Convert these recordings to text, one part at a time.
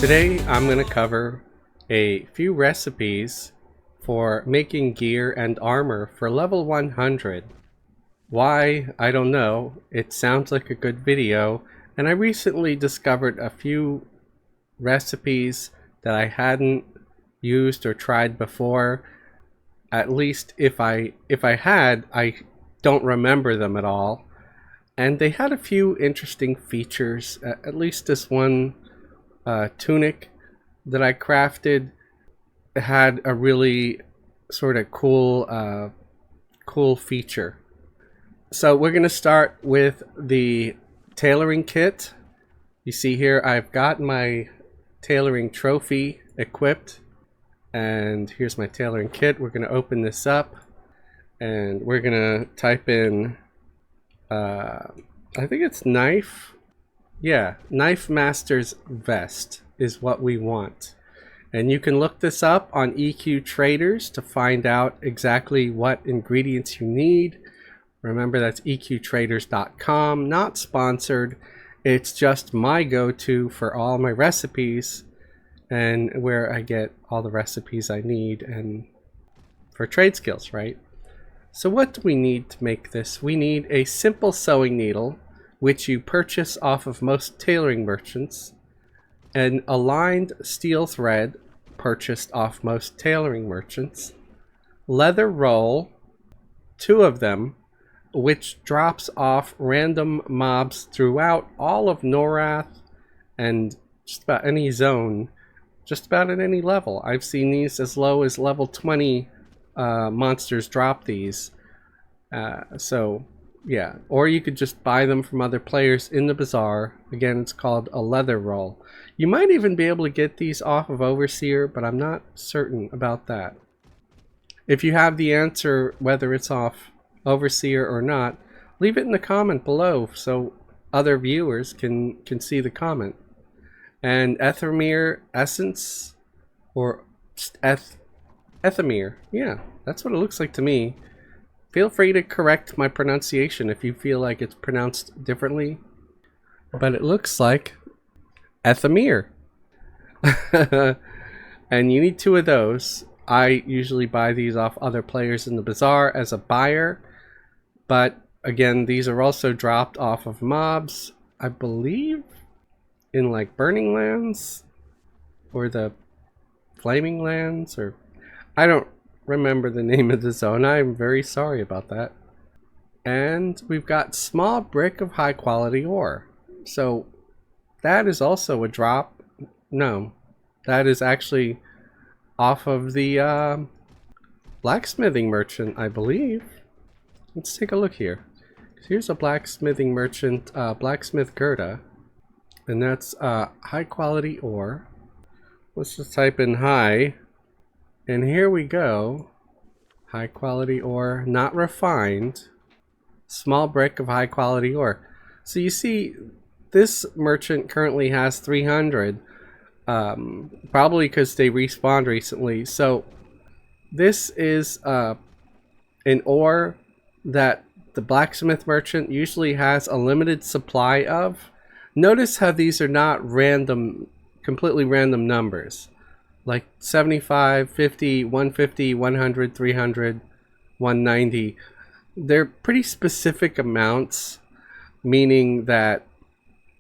Today I'm going to cover a few recipes for making gear and armor for level 100. Why? I don't know. It sounds like a good video, and I recently discovered a few recipes that I hadn't used or tried before. At least if I had, I don't remember them at all. And they had a few interesting features. At least this one tunic that I crafted had a really sort of cool feature. So we're going to start with the tailoring kit. You see here I've got my tailoring trophy equipped, and here's my tailoring kit. We're going to open this up and we're going to type in I think it's knife. Yeah, Knife Master's Vest is what we want. And you can look this up on EQ Traders to find out exactly what ingredients you need. Remember, that's eqtraders.com, not sponsored. It's just my go-to for all my recipes and where I get all the recipes I need and for trade skills, right? So what do we need to make this? We need a simple sewing needle, which you purchase off of most tailoring merchants, an aligned steel thread purchased off most tailoring merchants, leather roll, 2 of them, which drops off random mobs throughout all of Norath and just about any zone, just about at any level. I've seen these as low as level 20 monsters drop these. So yeah, or you could just buy them from other players in the bazaar. Again, it's called a leather roll. You might even be able to get these off of Overseer, but I'm not certain about that. If you have the answer whether it's off Overseer or not, leave it in the comment below so other viewers can see the comment. And Ethermere Essence, or Ethermere, yeah, that's what it looks like to me. Feel free to correct my pronunciation if you feel like it's pronounced differently, but it looks like Ethermere. And you need 2 of those. I usually buy these off other players in the bazaar as a buyer, but again, these are also dropped off of mobs, I believe, in like Burning Lands or the Flaming Lands, or I don't remember the name of the zone. I'm very sorry about that. And we've got small brick of high quality ore. So that is also a drop. No, that is actually off of the blacksmithing merchant, I believe. Let's take a look here. Here's a blacksmithing merchant, Blacksmith Gerda, and that's high quality ore. Let's just type in high. And here we go. High quality ore, not refined. Small brick of high quality ore. So you see, this merchant currently has 300. Probably because they respawned recently. So this is an ore that the blacksmith merchant usually has a limited supply of. Notice how these are not random, completely random numbers. Like 75, 50, 150, 100, 300, 190. They're pretty specific amounts, meaning that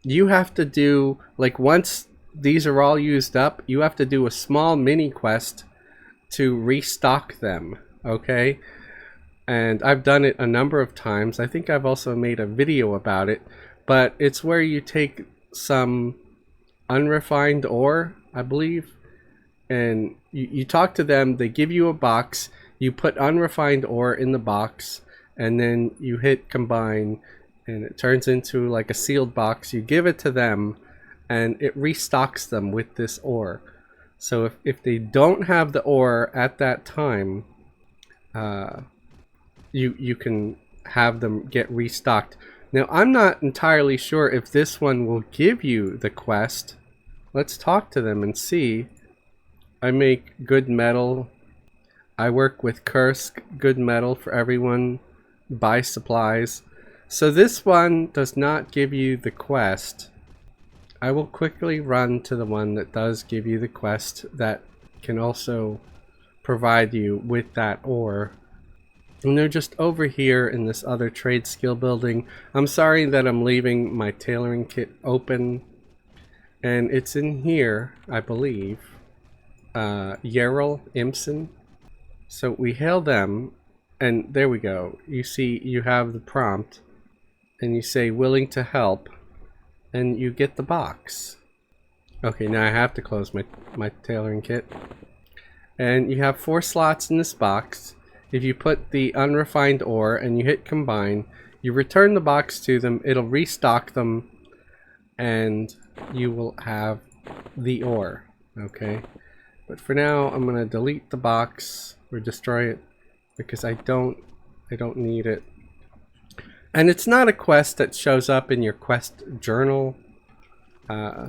you have to do, like, once these are all used up, you have to do a small mini quest to restock them, okay? And I've done it a number of times. I think I've also made a video about it, but it's where you take some unrefined ore, I believe, and you talk to them, they give you a box, you put unrefined ore in the box, and then you hit combine, and it turns into like a sealed box. You give it to them, and it restocks them with this ore. So if they don't have the ore at that time, you can have them get restocked. Now, I'm not entirely sure if this one will give you the quest. Let's talk to them and see. I make good metal. I work with Kursk, good metal for everyone. Buy supplies. So this one does not give you the quest. I will quickly run to the one that does give you the quest that can also provide you with that ore. And they're just over here in this other trade skill building. I'm sorry that I'm leaving my tailoring kit open. And it's in here, I believe. Yarrell Impson. So we hail them, and there we go. You see, you have the prompt, and you say willing to help, and you get the box. Okay, now I have to close my tailoring kit. And you have 4 slots in this box. If you put the unrefined ore and you hit combine, you return the box to them, it'll restock them, and you will have the ore. Okay, but for now I'm gonna delete the box or destroy it because I don't need it. And it's not a quest that shows up in your quest journal,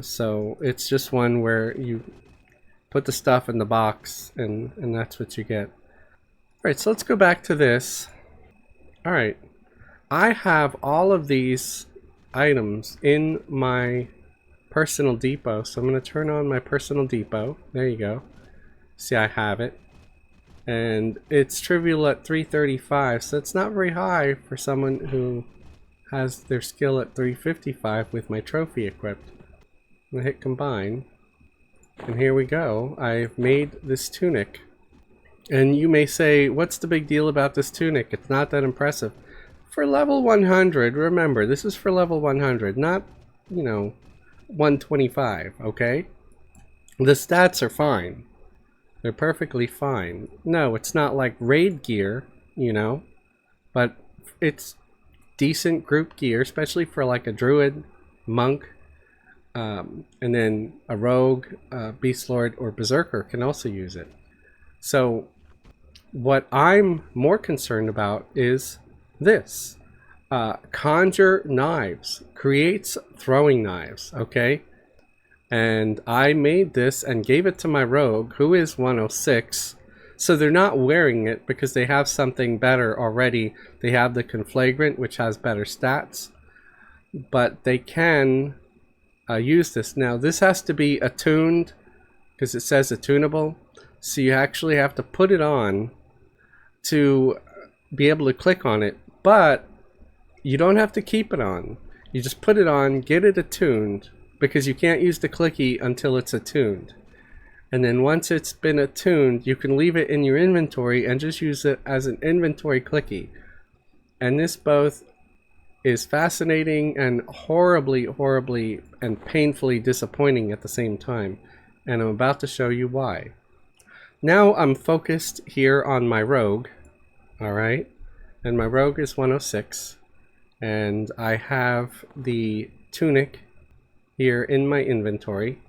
so it's just one where you put the stuff in the box and that's what you get. Alright, so let's go back to this. Alright, I have all of these items in my personal depot, so I'm going to turn on my personal depot. There you go. See, I have it. And it's trivial at 335, so it's not very high for someone who has their skill at 355 with my trophy equipped. I'm going to hit combine. And here we go. I've made this tunic. And you may say, what's the big deal about this tunic? It's not that impressive. For level 100, remember, this is for level 100, not, you know, 125, okay? The stats are fine. They're perfectly fine. No, it's not like raid gear, you know, but it's decent group gear, especially for like a druid, monk, and then a rogue, beast lord, or berserker can also use it. So what I'm more concerned about is this. Conjure knives. Creates throwing knives, okay? And I made this and gave it to my rogue, who is 106. So they're not wearing it because they have something better already. They have the conflagrant, which has better stats. But they can use this. Now, this has to be attuned because it says attunable. So you actually have to put it on to be able to click on it, but you don't have to keep it on. You just put it on, get it attuned, because you can't use the clicky until it's attuned. And then once it's been attuned, you can leave it in your inventory and just use it as an inventory clicky. And this both is fascinating and horribly and painfully disappointing at the same time. And I'm about to show you why. Now I'm focused here on my rogue, alright? And my rogue is 106. And I have the tunic here in my inventory.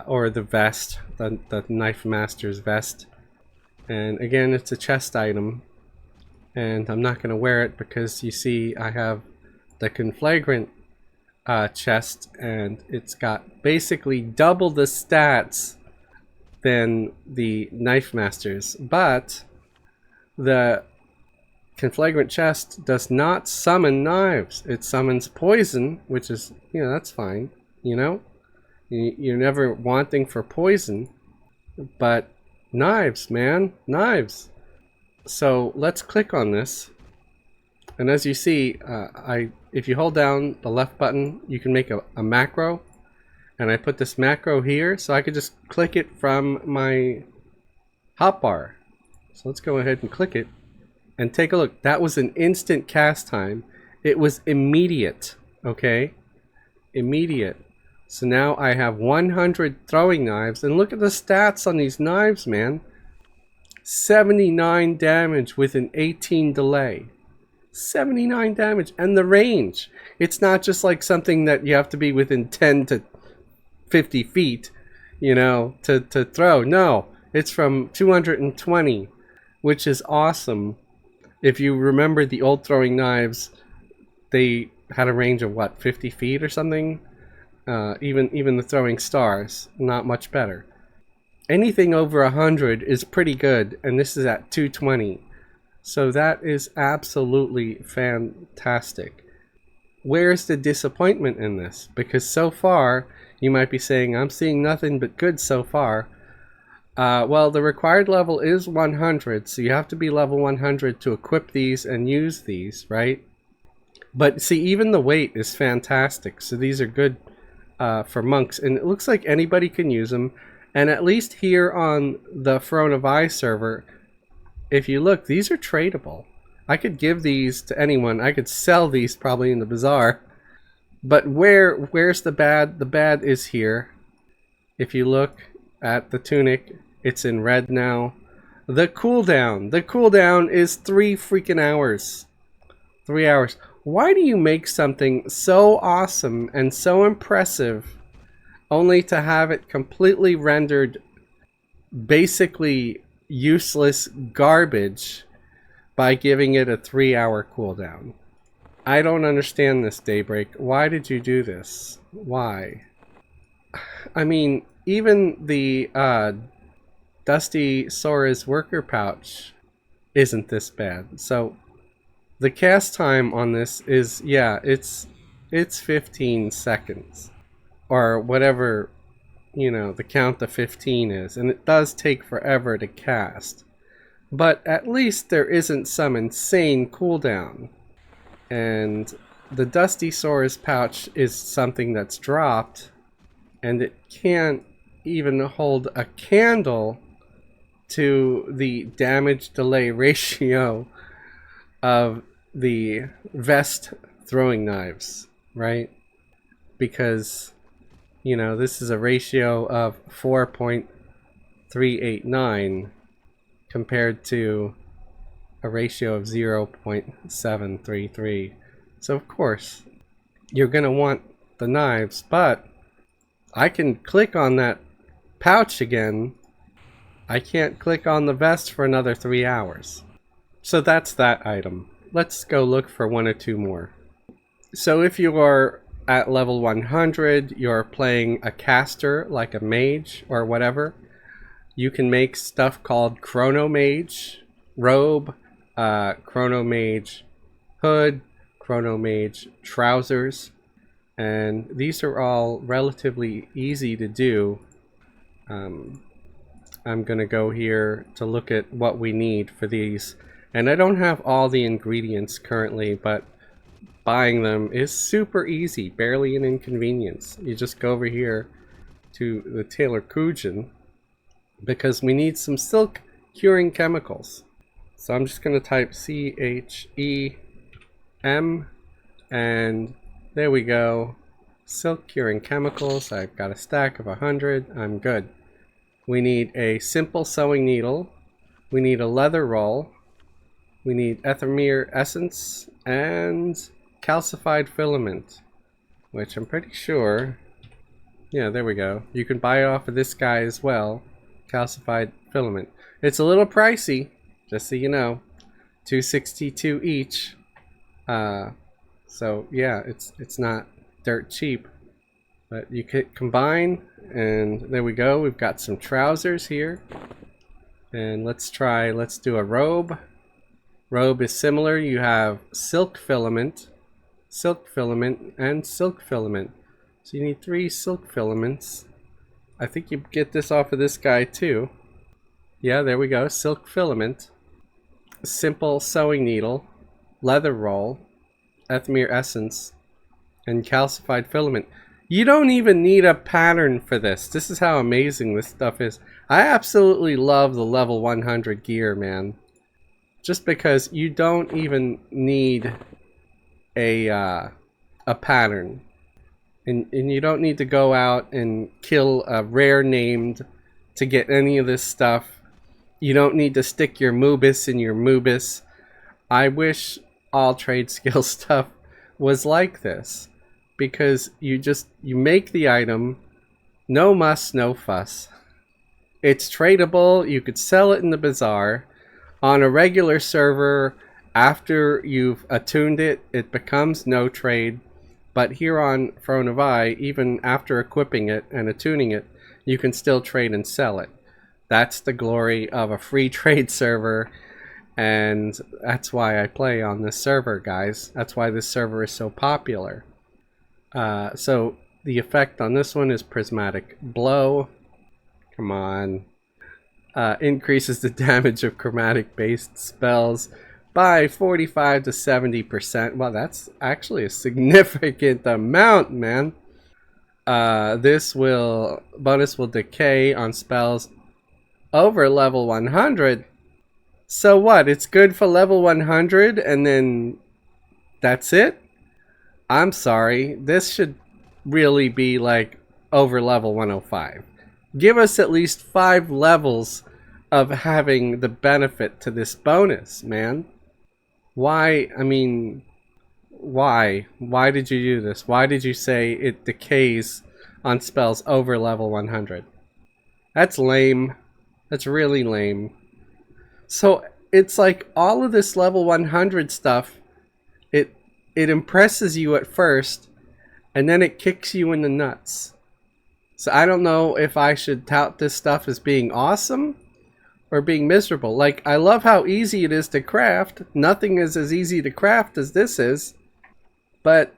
Or the vest, the Knife Master's vest. And again, it's a chest item. And I'm not going to wear it because you see I have the conflagrant chest. And it's got basically double the stats than the Knife Master's, but the conflagrant chest does not summon knives. It summons poison, which is, you know, that's fine, you know? You're never wanting for poison, but knives, man, knives. So let's click on this, and as you see, if you hold down the left button, you can make a macro. And I put this macro here, so I could just click it from my hotbar. So let's go ahead and click it. And take a look. That was an instant cast time. It was immediate, okay? Immediate. So now I have 100 throwing knives. And look at the stats on these knives, man. 79 damage with an 18 delay. 79 damage. And the range. It's not just like something that you have to be within 10 to 50 feet, you know, to throw. No, it's from 220, which is awesome. If you remember the old throwing knives, they had a range of what, 50 feet or something? Even the throwing stars, not much better. Anything over 100 is pretty good, and this is at 220. So that is absolutely fantastic. where's the disappointment in this? Because so far, you might be saying, I'm seeing nothing but good so far. Well, the required level is 100, so you have to be level 100 to equip these and use these, right? But see, even the weight is fantastic, so these are good for monks, and it looks like anybody can use them. And at least here on the Throne of Eye server, if you look, these are tradable. I could give these to anyone. I could sell these probably in the bazaar. But where's the bad? The bad is here. If you look at the tunic, it's in red now. The cooldown is 3 freaking hours. 3 hours. Why do you make something so awesome and so impressive only to have it completely rendered basically useless garbage by giving it a 3-hour cooldown? I don't understand this, Daybreak. Why did you do this? Why? I mean, even the Dusty Sora's worker pouch isn't this bad. So the cast time on this is, yeah, it's 15 seconds. Or whatever, you know, the count to 15 is. And it does take forever to cast. But at least there isn't some insane cooldown. And the Dusty Sora's pouch is something that's dropped. And it can't even hold a candle to the damage delay ratio of the vest throwing knives, right? Because, you know, this is a ratio of 4.389 compared to a ratio of 0.733. So of course, you're going to want the knives, but I can click on that pouch again. I can't click on the vest for another 3 hours. So that's that item. Let's go look for 1 or 2 more. So if you are at level 100, you're playing a caster like a mage or whatever, you can make stuff called Chrono Mage robe, Chrono Mage hood, Chrono Mage trousers, and these are all relatively easy to do. I'm gonna go here to look at what we need for these, and I don't have all the ingredients currently, but buying them is super easy, barely an inconvenience. You just go over here to the Tailor Kujin because we need some silk curing chemicals. So I'm just gonna type CHEM, and there we go. Silk curing chemicals. I've got a stack of 100. I'm good. We need a simple sewing needle. We need a leather roll. We need Ethermere essence and calcified filament, which I'm pretty sure, yeah, there we go. You can buy it off of this guy as well. Calcified filament. It's a little pricey, just so you know. $262 each. So yeah, it's not dirt cheap, but you could combine, and there we go. We've got some trousers here, and let's do a robe. Robe is similar. You have silk filament, and silk filament. So you need 3 silk filaments. I think you get this off of this guy too. Yeah, there we go. Silk filament, simple sewing needle, leather roll, Ethmere essence, and calcified filament. You don't even need a pattern for this. This is how amazing this stuff is. I absolutely love the level 100 gear, man. Just because you don't even need a pattern. And you don't need to go out and kill a rare named to get any of this stuff. You don't need to stick your Moobus in your Moobus. I wish all trade skill stuff was like this. Because you make the item, no muss, no fuss. It's tradable, you could sell it in the bazaar. On a regular server, after you've attuned it, it becomes no trade. But here on Throne of Eye, even after equipping it and attuning it, you can still trade and sell it. That's the glory of a free trade server. And that's why I play on this server, guys. That's why this server is so popular. So the effect on this one is Prismatic Blow. Come on. Increases the damage of chromatic based spells by 45 to 70%. Well, that's actually a significant amount, man. This bonus will decay on spells over level 100. So what? It's good for level 100 and then that's it? I'm sorry. This should really be like over level 105. Give us at least 5 levels of having the benefit to this bonus, man. Why? I mean, why? Why did you do this? Why did you say it decays on spells over level 100? That's lame. That's really lame. So it's like all of this level 100 stuff, it impresses you at first, and then it kicks you in the nuts. So I don't know if I should tout this stuff as being awesome or being miserable. Like, I love how easy it is to craft. Nothing is as easy to craft as this is. But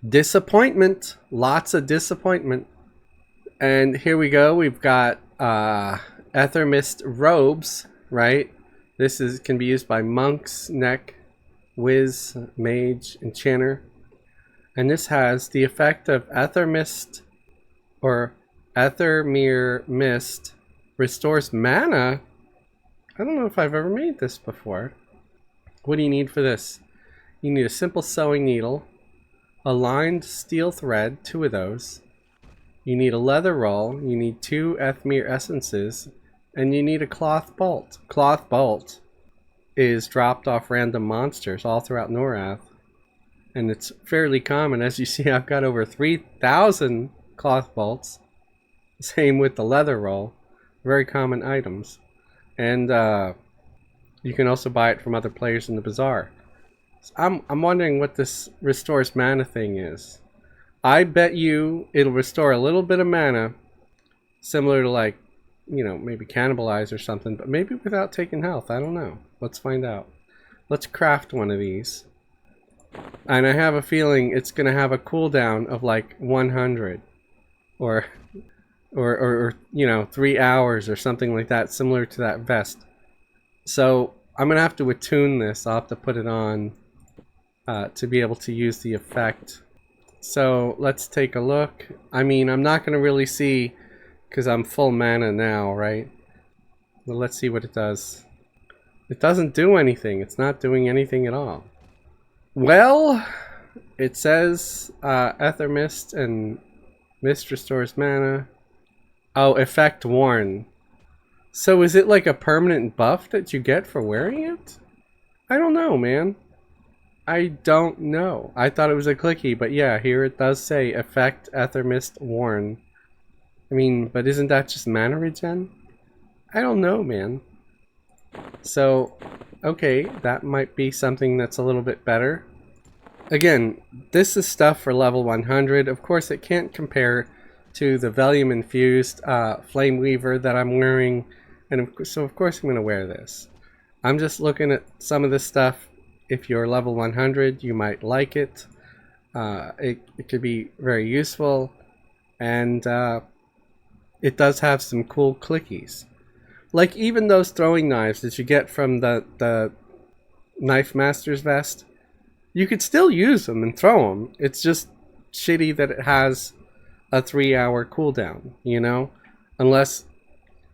disappointment. Lots of disappointment. And here we go. We've got Ether Mist robes, right? This can be used by monks, neck, wiz, mage, enchanter. And this has the effect of Ether Mist or Ethermere Mist restores mana. I don't know if I've ever made this before. What do you need for this? You need a simple sewing needle, a lined steel thread, 2 of those. You need a leather roll, you need 2 Ethmere essences, and you need a cloth bolt. Cloth bolt is dropped off random monsters all throughout Norath. And it's fairly common. As you see, I've got over 3,000 cloth bolts. Same with the leather roll. Very common items. And you can also buy it from other players in the bazaar. So I'm wondering what this restores mana thing is. I bet you it'll restore a little bit of mana, similar to like, you know, maybe cannibalize or something, but maybe without taking health. I don't know. Let's find out. Let's craft one of these. And I have a feeling it's going to have a cooldown of like 100 or you know, 3 hours or something like that, similar to that vest. So I'm going to have to attune this. I'll have to put it on to be able to use the effect. So let's take a look. I mean, I'm not going to really see because I'm full mana now, right? Well, let's see what it does. It doesn't do anything. It's not doing anything at all. Well, it says Ether Mist and Mist restores mana. Oh, effect worn. So is it like a permanent buff that you get for wearing it? I don't know, man. I don't know. I thought it was a clicky, but yeah, here it does say effect Ether Mist worn. I mean, but isn't that just mana regen? I don't know, man. So, okay, that might be something that's a little bit better. Again, this is stuff for level 100. Of course, it can't compare to the Velium infused Flame Weaver that I'm wearing, and so of course I'm going to wear this. I'm just looking at some of this stuff. If you're level 100, you might like it. It could be very useful, and it does have some cool clickies. Like even those throwing knives that you get from the Knife Master's vest, you could still use them and throw them. It's just shitty that it has a 3-hour cooldown, you know? Unless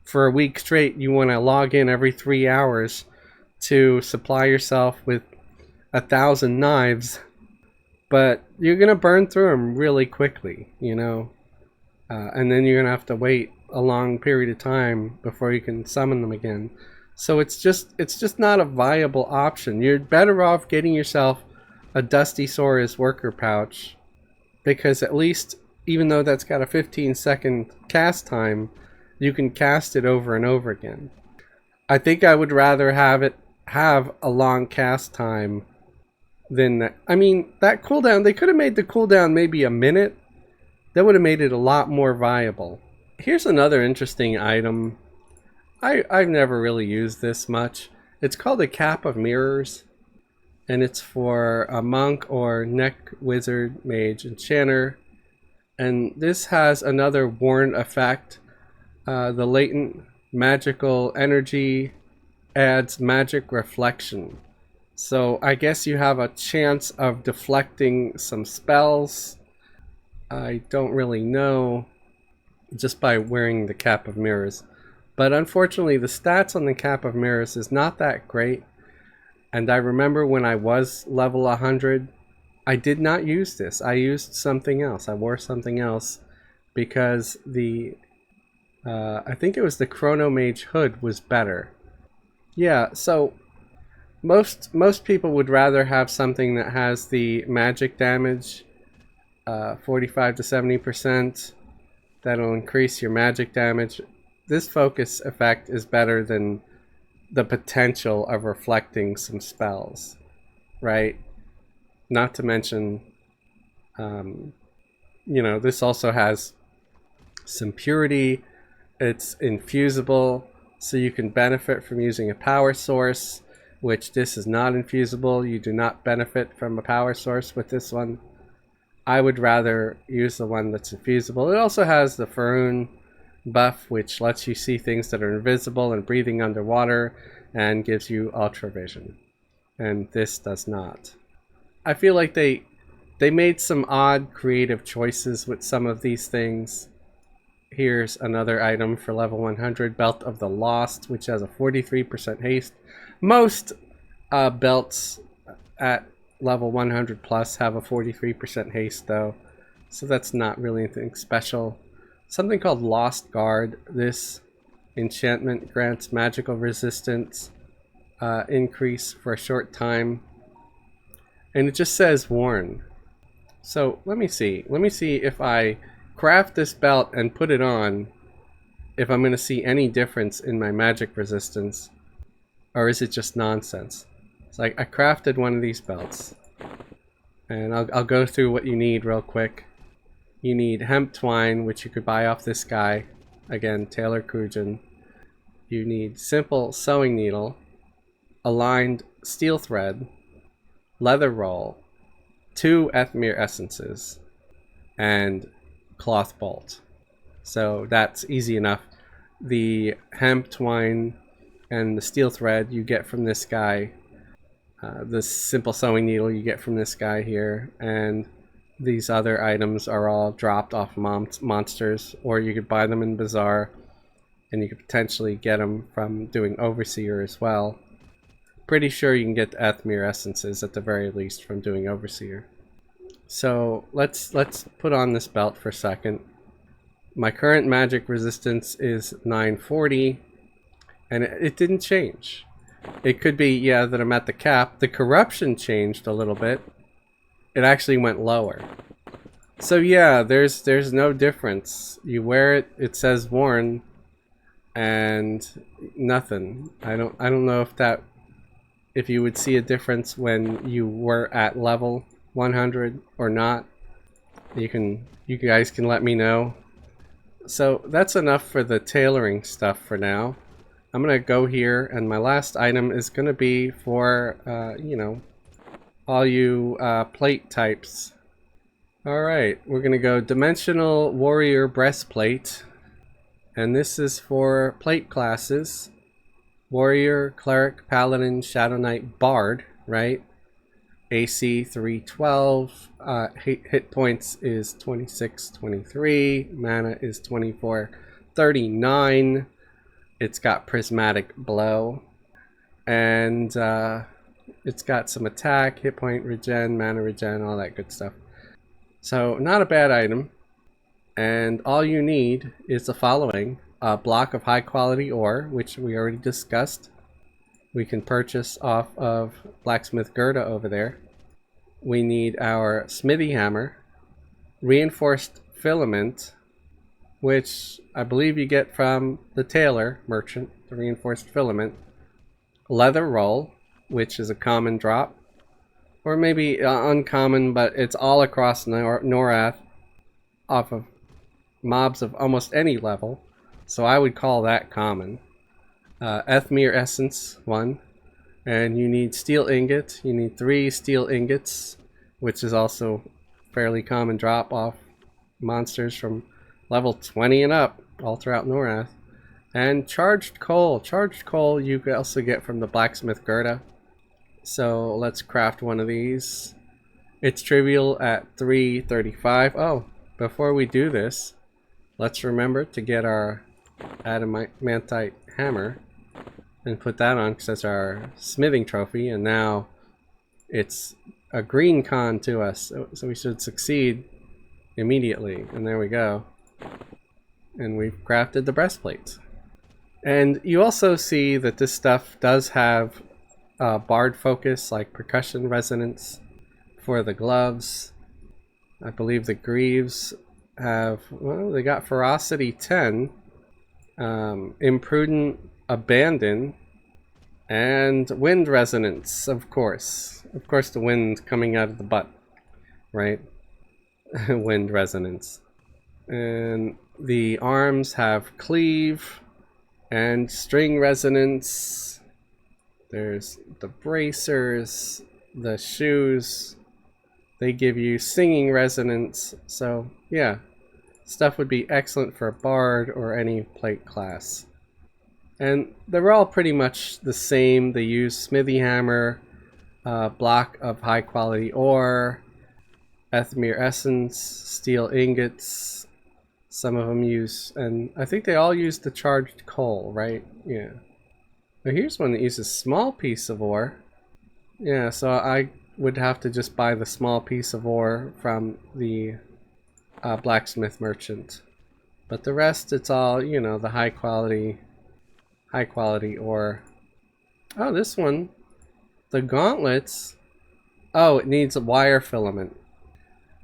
for a week straight you want to log in every 3 hours to supply yourself with 1,000 knives, but you're gonna burn through them really quickly, you know? And then you're gonna have to wait a long period of time before you can summon them again. So it's just not a viable option. You're better off getting yourself a Dusty Sora's worker pouch, because at least, even though that's got a 15-second cast time, you can cast it over and over again. I think I would rather have a long cast time than that. I mean, that cooldown, they could have made the cooldown maybe a minute. That would have made it a lot more viable. Here's another interesting item. I've never really used this much. It's called a Cap of Mirrors, and it's for a monk or neck wizard, mage, enchanter. And this has another warn effect. The latent magical energy adds magic reflection. So I guess you have a chance of deflecting some spells. I don't really know, just by wearing the Cap of Mirrors. But unfortunately, the stats on the Cap of Mirrors is not that great. And I remember when I was level 100, I did not use this. I used something else. I wore something else because I think it was the Chrono Mage hood was better. Yeah, so most people would rather have something that has the magic damage, 45 to 70%. That'll increase your magic damage. This focus effect is better than the potential of reflecting some spells, right? Not to mention, this also has some purity. It's infusible, so you can benefit from using a power source, which this is not infusible. You do not benefit from a power source with this one. I would rather use the one that's infusible. It also has the Faroon buff, which lets you see things that are invisible and breathing underwater and gives you ultra vision, and this does not. I feel like they made some odd creative choices with some of these things. Here's another item for level 100, Belt of the Lost, which has a 43% haste. Most belts at level 100 plus have a 43% haste though, so that's not really anything special. Something called Lost Guard. This enchantment grants magical resistance increase for a short time, and it just says warn. So let me see if I craft this belt and put it on, if I'm going to see any difference in my magic resistance, or is it just nonsense? So I crafted one of these belts, and I'll go through what you need real quick. You need hemp twine, which you could buy off this guy, again, Taylor Kujin. You need simple sewing needle, aligned steel thread, leather roll, 2 Ethmir essences, and cloth bolt. So that's easy enough. The hemp twine and the steel thread you get from this guy. The simple sewing needle you get from this guy here, and these other items are all dropped off monsters, or you could buy them in Bazaar, and you could potentially get them from doing Overseer as well. Pretty sure you can get the Ethmir essences at the very least from doing Overseer. So let's put on this belt for a second. My current magic resistance is 940, and it didn't change. It could be, yeah, that I'm at the cap. The corruption changed a little bit. It actually went lower. So yeah, there's no difference. You wear it, it says warn, and nothing. I don't know if you would see a difference when you were at level 100 or not. You guys can let me know. So that's enough for the tailoring stuff for now. I'm gonna go here, and my last item is gonna be for all you plate types. Alright, we're gonna go Dimensional Warrior Breastplate, and this is for plate classes: Warrior, Cleric, Paladin, Shadow Knight, Bard, right? AC 312, hit points is 2623, mana is 2439. It's got Prismatic Blow, and it's got some attack, hit point regen, mana regen, all that good stuff. So not a bad item, and all you need is the following: a block of high quality ore, which we already discussed. We can purchase off of Blacksmith Gerda over there. We need our smithy hammer, reinforced filament, which I believe you get from the tailor merchant, the reinforced filament, leather roll, which is a common drop, or maybe uncommon, but it's all across Norath off of mobs of almost any level, so I would call that common. Ethmir Essence 1, And you need steel ingot. You need 3 steel ingots, which is also fairly common drop off monsters from level 20 and up all throughout Norath. And charged coal. Charged coal you can also get from the blacksmith Gerda. So let's craft one of these. It's trivial at 335. Oh, before we do this, let's remember to get our adamantite hammer and put that on because that's our smithing trophy, and now it's a green con to us, so we should succeed immediately. And there we go. And we've crafted the breastplates. And you also see that this stuff does have bard focus, like percussion resonance for the gloves. I believe the greaves have, well, they got ferocity 10, imprudent abandon, and wind resonance, of course. Of course, the wind coming out of the butt, right? Wind resonance. And the arms have cleave and string resonance. There's the bracers, the shoes. They give you singing resonance. So yeah, stuff would be excellent for a bard or any plate class. And they're all pretty much the same. They use smithy hammer, block of high quality ore, Ethmir essence, steel ingots. Some of them use, and I think they all use the charged coal, right? Yeah. Now here's one that uses small piece of ore. Yeah, so I would have to just buy the small piece of ore from the blacksmith merchant. But the rest, it's all, you know, the high quality ore. Oh, this one, the gauntlets. Oh, it needs a wire filament,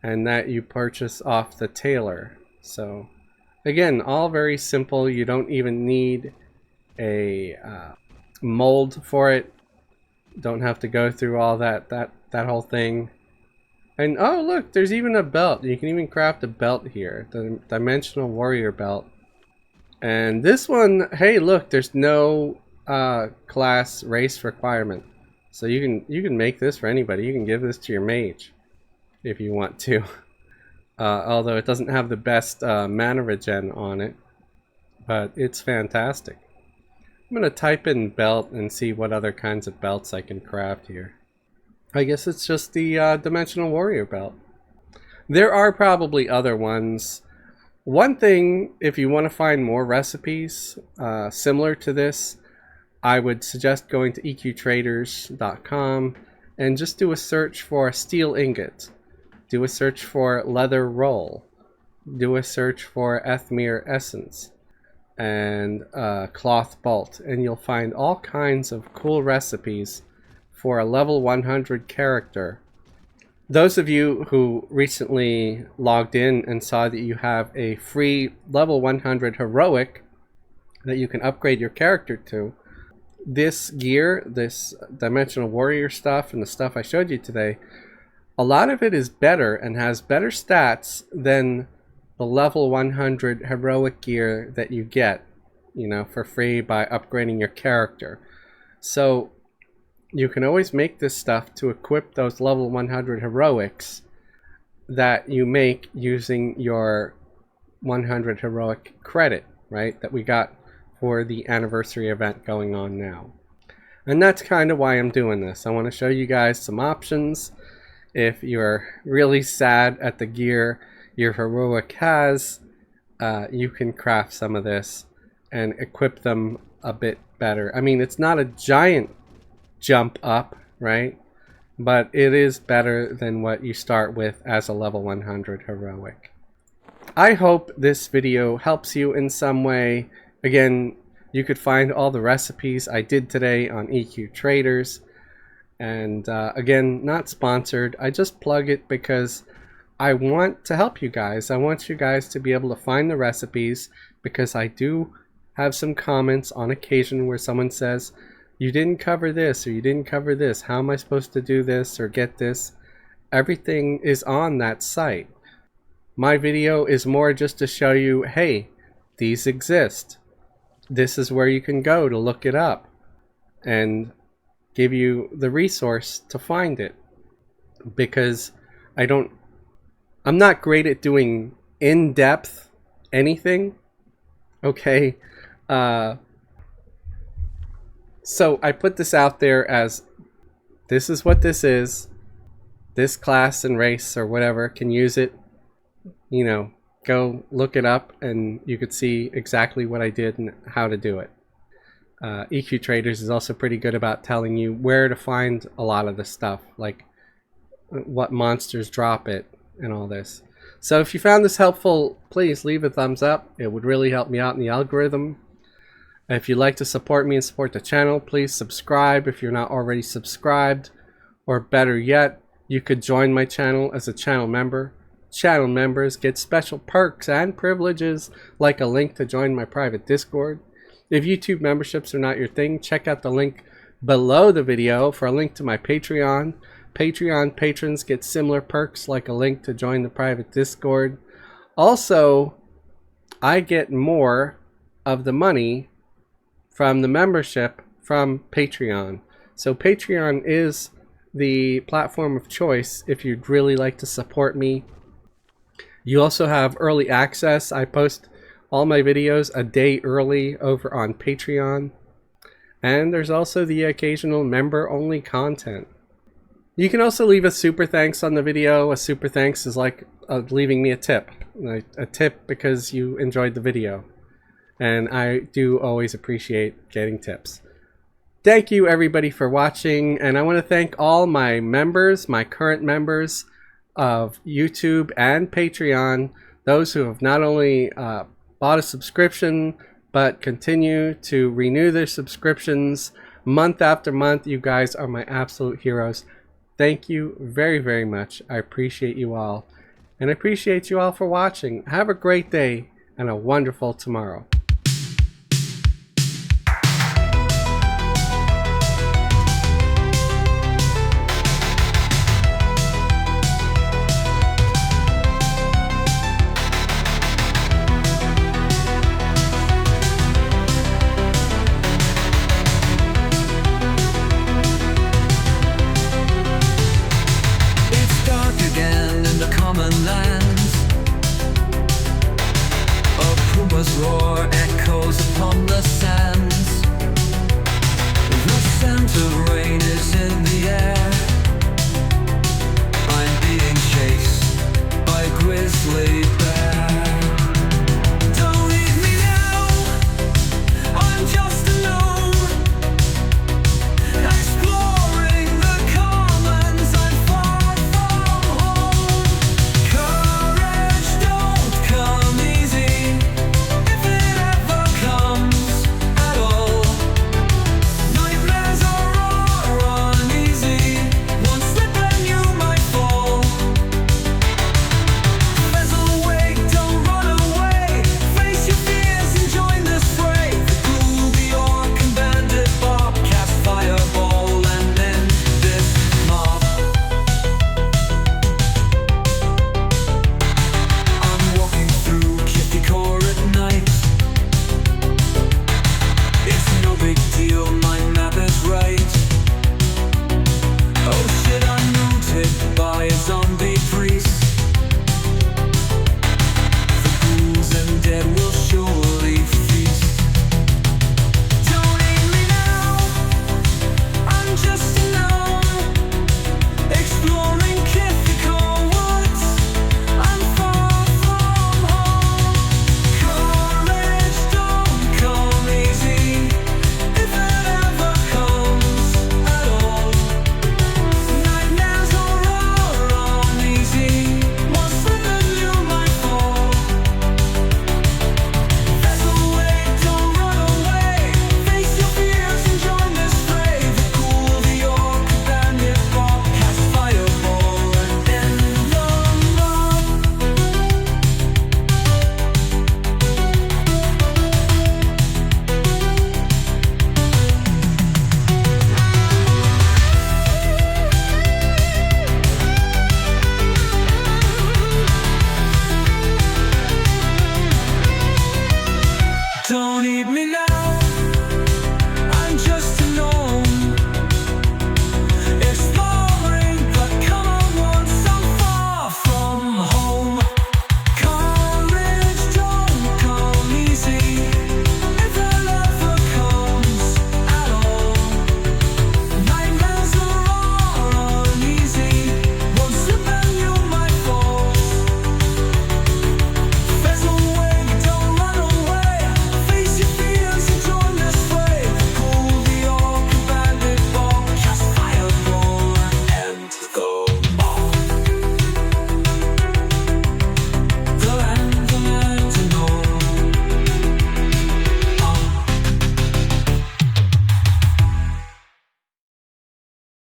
and that you purchase off the tailor. So again, all very simple. You don't even need a mold for it. Don't have to go through all that whole thing. And oh look, there's even a belt. You can even craft a belt here, the dimensional warrior belt. And this one, hey look, there's no class race requirement, so you can make this for anybody. You can give this to your mage if you want to. Although it doesn't have the best mana regen on it, but it's fantastic. I'm gonna type in belt and see what other kinds of belts I can craft here. I guess it's just the dimensional warrior belt. There are probably other ones. One thing, if you want to find more recipes similar to this, I would suggest going to eqtraders.com and just do a search for steel ingot. Do a search for leather roll. Do a search for Ethmir essence and cloth bolt, and you'll find all kinds of cool recipes for a level 100 character. Those of you who recently logged in and saw that you have a free level 100 heroic that you can upgrade your character to, this gear, this dimensional warrior stuff and the stuff I showed you today, a lot of it is better and has better stats than the level 100 heroic gear that you get, you know, for free by upgrading your character. So you can always make this stuff to equip those level 100 heroics that you make using your 100 heroic credit, right, that we got for the anniversary event going on now. And that's kind of why I'm doing this. I want to show you guys some options. If you're really sad at the gear your heroic has, you can craft some of this and equip them a bit better. I mean, it's not a giant jump up, right? But it is better than what you start with as a level 100 heroic. I hope this video helps you in some way. Again, you could find all the recipes I did today on EQ Traders. And again, not sponsored. I just plug it because I want to help you guys. I want you guys to be able to find the recipes, because I do have some comments on occasion where someone says, you didn't cover this, or you didn't cover this. How am I supposed to do this or get this? Everything is on that site. My video is more just to show you, hey, these exist. This is where you can go to look it up. And give you the resource to find it, because I'm not great at doing in-depth anything. Okay. So I put this out there as, this is what this is. This class and race or whatever can use it. You know, go look it up and you could see exactly what I did and how to do it. EQ Traders is also pretty good about telling you where to find a lot of the stuff, like what monsters drop it and all this. So if you found this helpful, please leave a thumbs up. It would really help me out in the algorithm. If you'd like to support me and support the channel, please subscribe if you're not already subscribed. Or better yet, you could join my channel as a channel member. Channel members get special perks and privileges, like a link to join my private Discord. If YouTube memberships are not your thing, check out the link below the video for a link to my Patreon. Patreon patrons get similar perks, like a link to join the private Discord. Also, I get more of the money from the membership from Patreon. So Patreon is the platform of choice if you'd really like to support me. You also have early access. I post all my videos a day early over on Patreon. And there's also the occasional member-only content. You can also leave a super thanks on the video. A super thanks is like leaving me a tip. A tip because you enjoyed the video. And I do always appreciate getting tips. Thank you everybody for watching, and I want to thank all my members, my current members of YouTube and Patreon, those who have not only bought a subscription but continue to renew their subscriptions month after month. You guys are my absolute heroes. Thank you very, very much. I appreciate you all, and I appreciate you all for watching. Have a great day and a wonderful tomorrow. Roar echoes upon the sands. The scent of rain is in the air.